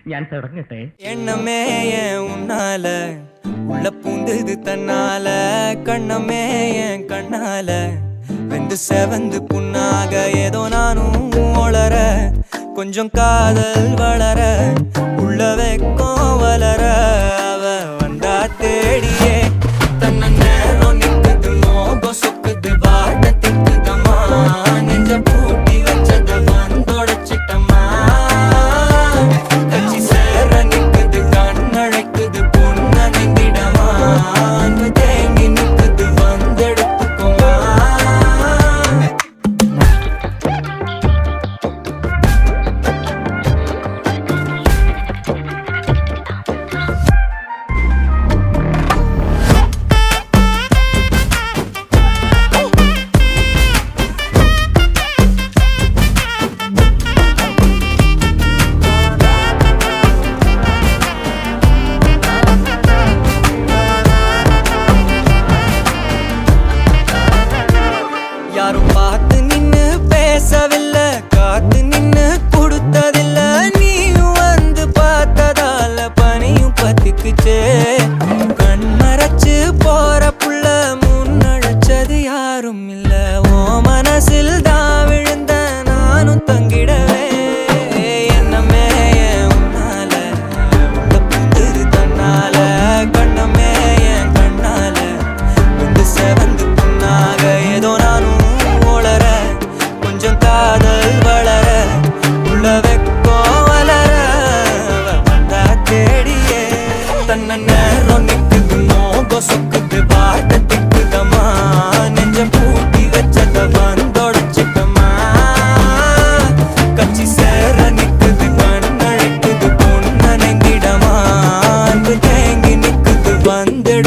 ഞാൻ തുടങ്ങട്ടെ. எண்ணமே ஏன் உன்னால உள்ள பூந்தது தன்னால கண்ணமே என் கண்ணால வெந்து செவந்து புண்ணாக ஏதோ நானும் ஒளர கொஞ்சம் காதல் வளர உள்ள வெக்கம் வளர அவ வந்தா தேடியே தன்ன நேரம் நிக்குது மோகம் சொக்குது வாட்ட திக்குதம்மா நெஞ்ச பூட்டி வச்சத வந்தொடச்சிட்டம்மா கட்சி சேர நிக்குது கண்ணழைக்குது பொண்ண நெங்கிடமா அன்பு தேங்கி நிக்குது வந்தெடுத்துக்குமா யாரும் பார்த்து நின்னு பேசவில்லை காத்து நின்னு கொடுத்ததில்ல நீயும் வந்து பார்த்ததால பனியும் பத்திக்குச்சே கண் மறைச்சு போற புள்ள முன்னழைச்சது யாரும் இல்ல ஓ மனசில் தான் விழுந்த நானும் தங்கிடவே என்னமே என் உன்னால உள்ள புந்தது தன்னால கண்ணமே என் கண்ணால வந்து செவந்து புண்ணாக ஏதோ நானும் ஒளர கொஞ்சம் காதல் வளர உள்ள வெக்கோ வளர வந்தா தேடியே தன்ன நேரம் நிக்குது மோகம் சொக்குது பாட்ட திக்குதம்மா நெஞ்சம் பூட்டி வச்சத வந்தொடச்சிட்டம்மா கட்சி சேர நிக்குது கண்ணழைக்குது பொண்ண நெங்கிடமா அன்பு தேங்கி நிக்குது வந்தெடு